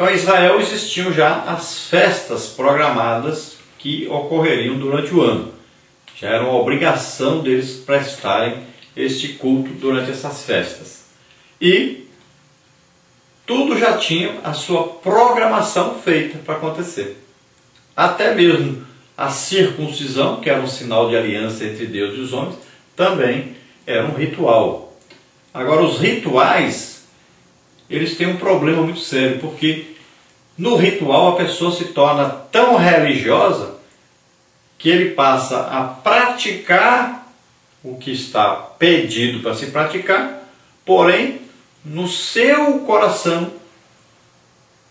Então em Israel existiam já as festas programadas que ocorreriam durante o ano. Já era uma obrigação deles prestarem este culto durante essas festas. E tudo já tinha a sua programação feita para acontecer. Até mesmo a circuncisão, que era um sinal de aliança entre Deus e os homens, também era um ritual. Agora, os rituais, eles têm um problema muito sério, porque no ritual a pessoa se torna tão religiosa que ele passa a praticar o que está pedido para se praticar, porém, no seu coração,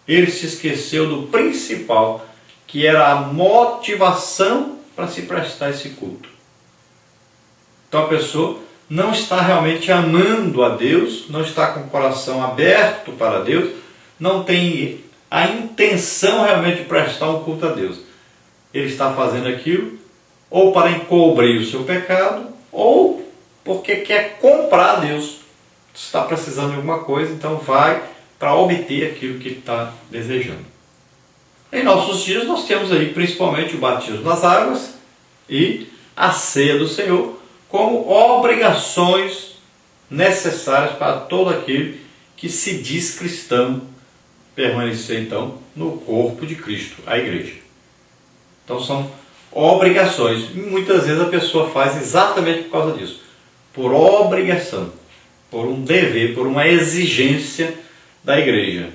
ele se esqueceu do principal, que era a motivação para se prestar esse culto. Então a pessoa não está realmente amando a Deus, não está com o coração aberto para Deus, não tem a intenção realmente de prestar um culto a Deus. Ele está fazendo aquilo ou para encobrir o seu pecado, ou porque quer comprar a Deus. Está precisando de alguma coisa, então vai para obter aquilo que está desejando. Em nossos dias nós temos aí principalmente o batismo nas águas e a ceia do Senhor como obrigações necessárias para todo aquele que se diz cristão permanecer então no corpo de Cristo, a igreja. Então são obrigações, e muitas vezes a pessoa faz exatamente por causa disso, por obrigação, por um dever, por uma exigência da igreja,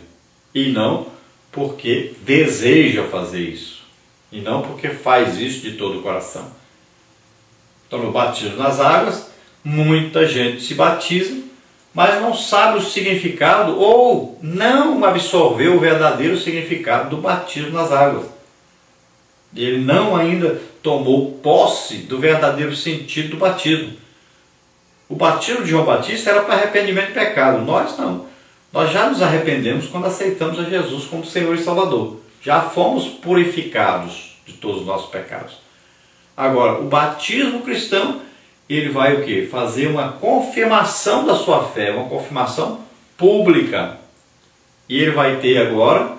e não porque deseja fazer isso, e não porque faz isso de todo o coração. Então no batismo nas águas, muita gente se batiza, mas não sabe o significado ou não absorveu o verdadeiro significado do batismo nas águas. Ele não ainda tomou posse do verdadeiro sentido do batismo. O batismo de João Batista era para arrependimento de pecado. Nós não. Nós já nos arrependemos quando aceitamos a Jesus como Senhor e Salvador. Já fomos purificados de todos os nossos pecados. Agora, o batismo cristão, ele vai o quê? Fazer uma confirmação da sua fé, uma confirmação pública. E ele vai ter agora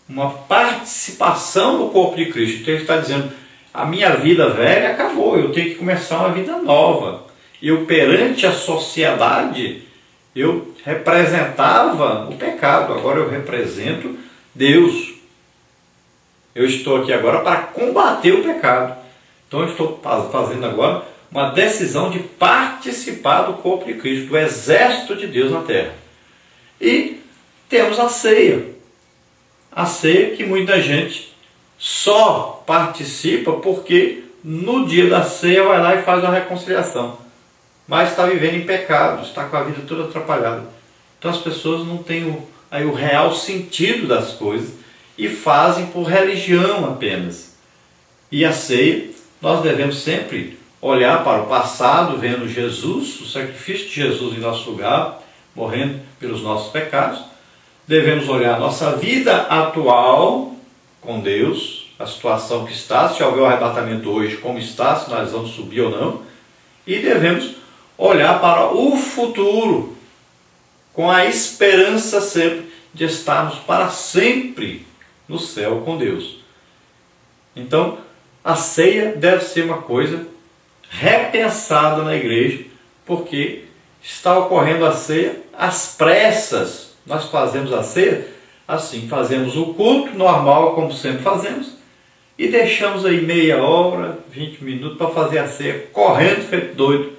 uma participação no corpo de Cristo. Então ele está dizendo, a minha vida velha acabou, eu tenho que começar uma vida nova. Eu perante a sociedade, eu representava o pecado, agora eu represento Deus. Eu estou aqui agora para combater o pecado. Então eu estou fazendo agora uma decisão de participar do corpo de Cristo, do exército de Deus na terra. E temos a ceia. A ceia que muita gente só participa porque no dia da ceia vai lá e faz uma reconciliação. Mas está vivendo em pecado, está com a vida toda atrapalhada. Então as pessoas não têm o real sentido das coisas e fazem por religião apenas. E a ceia, nós devemos sempre olhar para o passado, vendo Jesus, o sacrifício de Jesus em nosso lugar, morrendo pelos nossos pecados. Devemos olhar a nossa vida atual com Deus, a situação que está, se houver o arrebatamento hoje, como está, se nós vamos subir ou não. E devemos olhar para o futuro, com a esperança sempre de estarmos para sempre no céu com Deus. Então, a ceia deve ser uma coisa repensada na igreja, porque está ocorrendo a ceia às pressas. Nós fazemos a ceia assim, fazemos o culto normal, como sempre fazemos, e deixamos aí meia hora, 20 minutos para fazer a ceia, correndo feito doido,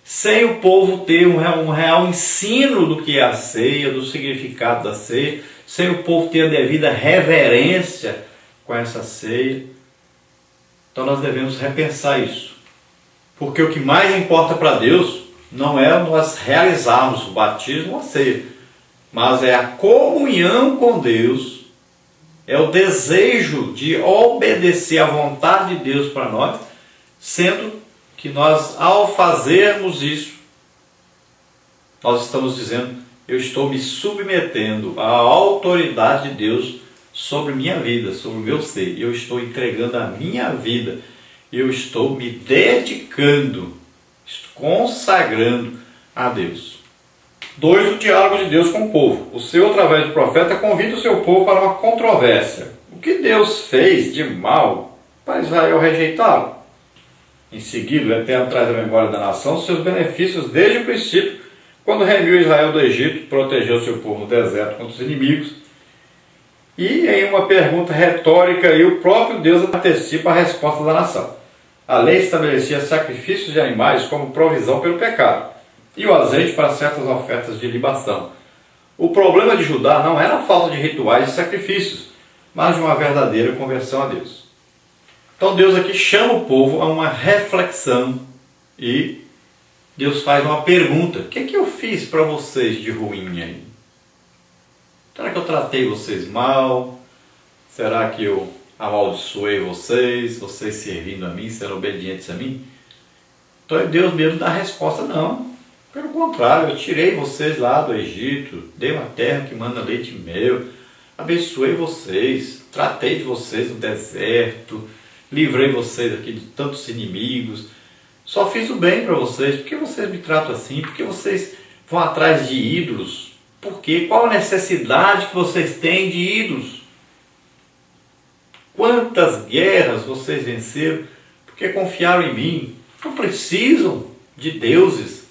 sem o povo ter um real ensino do que é a ceia, do significado da ceia, sem o povo ter a devida reverência com essa ceia. Então nós devemos repensar isso, porque o que mais importa para Deus não é nós realizarmos o batismo ou a ceia, mas é a comunhão com Deus, é o desejo de obedecer à vontade de Deus para nós, sendo que nós, ao fazermos isso, nós estamos dizendo, eu estou me submetendo à autoridade de Deus sobre minha vida, sobre o meu ser. Eu estou entregando a minha vida, eu estou me dedicando, consagrando a Deus. 2. O diálogo de Deus com o povo. O Senhor, através do profeta, convida o seu povo para uma controvérsia. O que Deus fez de mal para Israel rejeitá-lo? Em seguida, o Eterno traz à memória da nação seus benefícios desde o princípio, quando remiu Israel do Egito, protegeu seu povo no deserto contra os inimigos. E em uma pergunta retórica, o próprio Deus antecipa a resposta da nação. A lei estabelecia sacrifícios de animais como provisão pelo pecado, e o azeite para certas ofertas de libação. O problema de Judá não era a falta de rituais e sacrifícios, mas de uma verdadeira conversão a Deus. Então Deus aqui chama o povo a uma reflexão e Deus faz uma pergunta: o que é que eu fiz para vocês de ruim aí? Será que eu tratei vocês mal? Será que eu amaldiçoei vocês servindo a mim, sendo obedientes a mim? Então é Deus mesmo dá a resposta: não. Pelo contrário, eu tirei vocês lá do Egito, dei uma terra que manda leite e mel, abençoei vocês, tratei de vocês no deserto, livrei vocês aqui de tantos inimigos, só fiz o bem para vocês. Por que vocês me tratam assim? Por que vocês vão atrás de ídolos? Por quê? Qual a necessidade que vocês têm de ídolos? Quantas guerras vocês venceram porque confiaram em mim? Não precisam de deuses.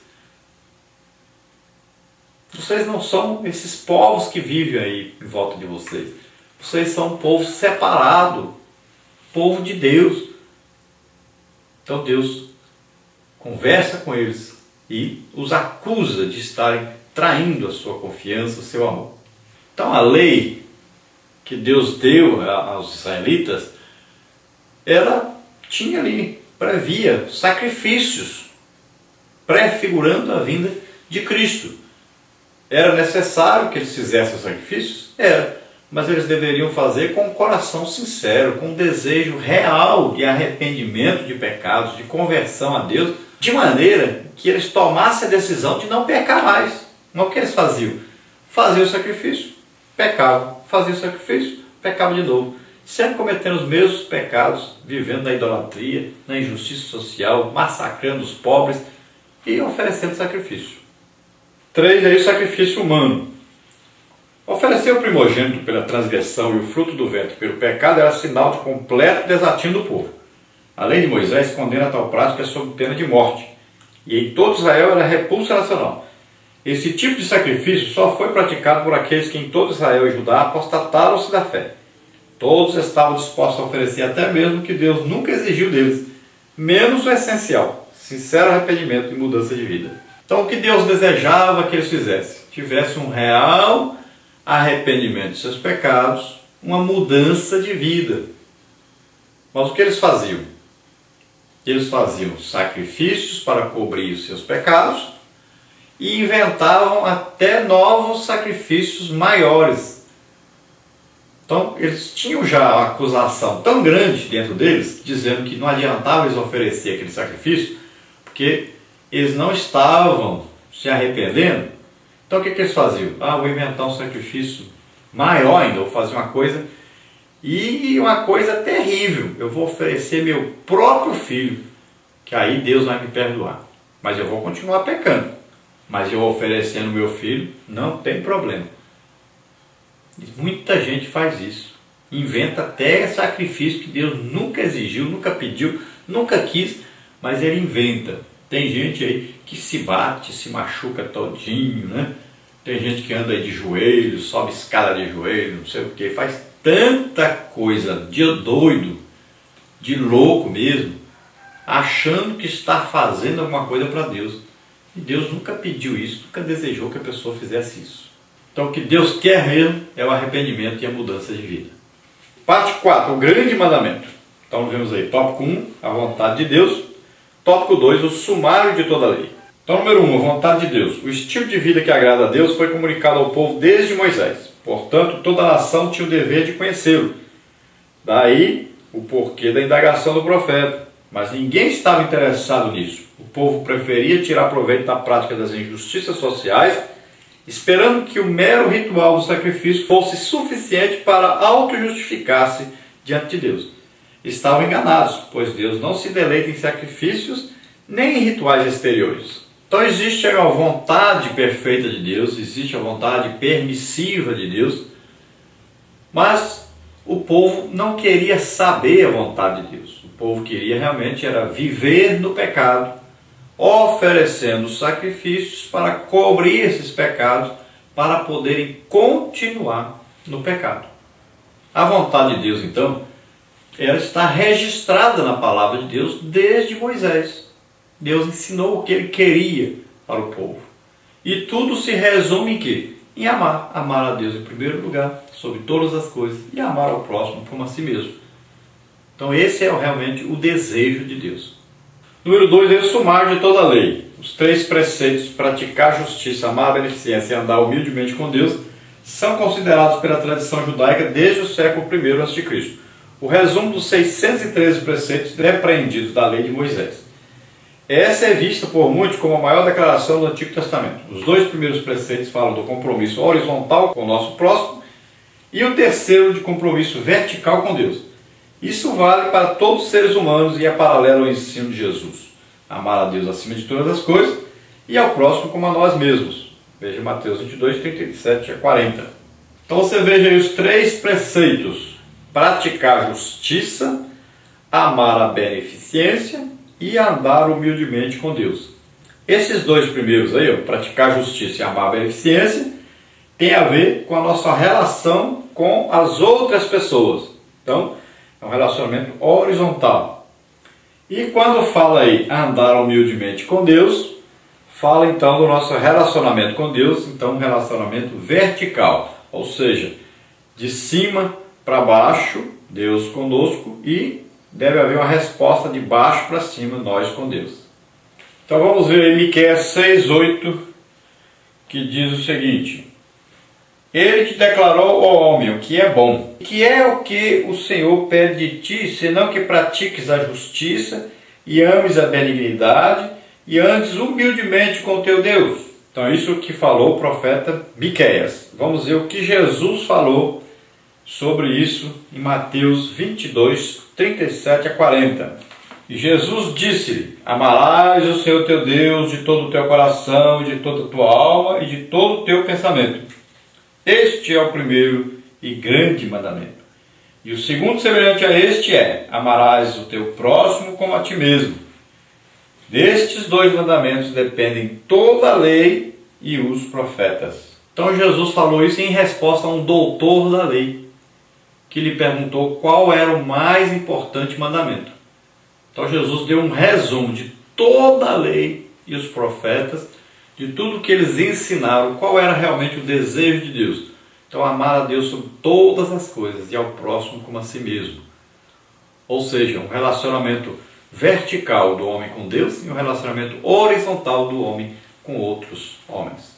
Vocês não são esses povos que vivem aí em volta de vocês. Vocês são um povo separado, povo de Deus. Então Deus conversa com eles e os acusa de estarem traindo a sua confiança, o seu amor. Então a lei que Deus deu aos israelitas, ela tinha ali, previa sacrifícios, prefigurando a vinda de Cristo. Era necessário que eles fizessem os sacrifícios? Era, mas eles deveriam fazer com um coração sincero, com um desejo real de arrependimento de pecados, de conversão a Deus, de maneira que eles tomassem a decisão de não pecar mais. Não o que eles faziam? Faziam o sacrifício, pecavam, faziam o sacrifício, pecavam de novo. Sempre cometendo os mesmos pecados, vivendo na idolatria, na injustiça social, massacrando os pobres e oferecendo sacrifício. 3. Aí o sacrifício humano. Oferecer o primogênito pela transgressão e o fruto do ventre pelo pecado era sinal de completo desatino do povo. A lei de Moisés condena tal prática sob pena de morte, e em todo Israel era repulsa nacional. Esse tipo de sacrifício só foi praticado por aqueles que em todo Israel e Judá apostataram-se da fé. Todos estavam dispostos a oferecer até mesmo o que Deus nunca exigiu deles, menos o essencial, sincero arrependimento e mudança de vida. Então o que Deus desejava que eles fizessem? Tivessem um real arrependimento de seus pecados, uma mudança de vida. Mas o que eles faziam? Eles faziam sacrifícios para cobrir os seus pecados e inventavam até novos sacrifícios maiores. Então eles tinham já uma acusação tão grande dentro deles, dizendo que não adiantava eles oferecer aquele sacrifício, porque eles não estavam se arrependendo. Então o que eles faziam? Vou inventar um sacrifício maior ainda, vou fazer uma coisa, e uma coisa terrível, eu vou oferecer meu próprio filho, que aí Deus vai me perdoar, mas eu vou continuar pecando, mas eu oferecendo meu filho, não tem problema. Muita gente faz isso, inventa até sacrifício que Deus nunca exigiu, nunca pediu, nunca quis, mas ele inventa. Tem gente aí que se bate, se machuca todinho, né? Tem gente que anda aí de joelho, sobe escada de joelho, não sei o que, faz tanta coisa de doido, de louco mesmo, achando que está fazendo alguma coisa para Deus. E Deus nunca pediu isso, nunca desejou que a pessoa fizesse isso. Então o que Deus quer mesmo é o arrependimento e a mudança de vida. Parte 4, o grande mandamento. Então vemos aí, tópico 1, a vontade de Deus. Tópico 2, o sumário de toda a lei. Então, número 1, a vontade de Deus. O estilo de vida que agrada a Deus foi comunicado ao povo desde Moisés. Portanto, toda a nação tinha o dever de conhecê-lo. Daí, o porquê da indagação do profeta. Mas ninguém estava interessado nisso. O povo preferia tirar proveito da prática das injustiças sociais, esperando que o mero ritual do sacrifício fosse suficiente para auto-justificar-se diante de Deus. Estavam enganados, pois Deus não se deleita em sacrifícios nem em rituais exteriores. Então existe a vontade perfeita de Deus, existe a vontade permissiva de Deus, mas o povo não queria saber a vontade de Deus. O povo queria realmente era viver no pecado, oferecendo sacrifícios para cobrir esses pecados, para poderem continuar no pecado. A vontade de Deus, então, ela está registrada na palavra de Deus desde Moisés. Deus ensinou o que ele queria para o povo. E tudo se resume em quê? Em amar. Amar a Deus em primeiro lugar, sobre todas as coisas, e amar ao próximo como a si mesmo. Então esse é realmente o desejo de Deus. Número 2 é o sumário de toda a lei. Os 3 preceitos, praticar a justiça, amar a beneficência e andar humildemente com Deus, são considerados pela tradição judaica desde o século I a.C. O resumo dos 613 preceitos repreendidos da lei de Moisés. Essa é vista por muitos como a maior declaração do Antigo Testamento. Os 2 primeiros preceitos falam do compromisso horizontal com o nosso próximo e o terceiro de compromisso vertical com Deus. Isso vale para todos os seres humanos e é paralelo ao ensino de Jesus. Amar a Deus acima de todas as coisas e ao próximo como a nós mesmos. Veja Mateus 22, 37 a 40. Então você veja aí os 3 preceitos. Praticar a justiça, amar a beneficência e andar humildemente com Deus. Esses 2 primeiros aí, praticar a justiça e amar a beneficência, tem a ver com a nossa relação com as outras pessoas. Então, é um relacionamento horizontal. E quando fala aí andar humildemente com Deus, fala então do nosso relacionamento com Deus, então um relacionamento vertical, ou seja, de cima para baixo, Deus conosco, e deve haver uma resposta de baixo para cima, nós com Deus. Então vamos ver aí Miqueias 6:8, que diz o seguinte: Ele te declarou, ó homem, o que é bom. Que é o que o Senhor pede de ti, senão que pratiques a justiça e ames a benignidade e andes humildemente com o teu Deus. Então isso que falou o profeta Miqueias. Vamos ver o que Jesus falou sobre isso em Mateus 22, 37 a 40. E Jesus disse-lhe: Amarás o Senhor teu Deus de todo o teu coração, de toda a tua alma e de todo o teu pensamento. Este é o primeiro e grande mandamento. E o segundo semelhante a este é: amarás o teu próximo como a ti mesmo. Destes 2 mandamentos dependem toda a lei e os profetas. Então Jesus falou isso em resposta a um doutor da lei, que lhe perguntou qual era o mais importante mandamento. Então Jesus deu um resumo de toda a lei e os profetas, de tudo que eles ensinaram, qual era realmente o desejo de Deus. Então amar a Deus sobre todas as coisas e ao próximo como a si mesmo. Ou seja, um relacionamento vertical do homem com Deus e um relacionamento horizontal do homem com outros homens.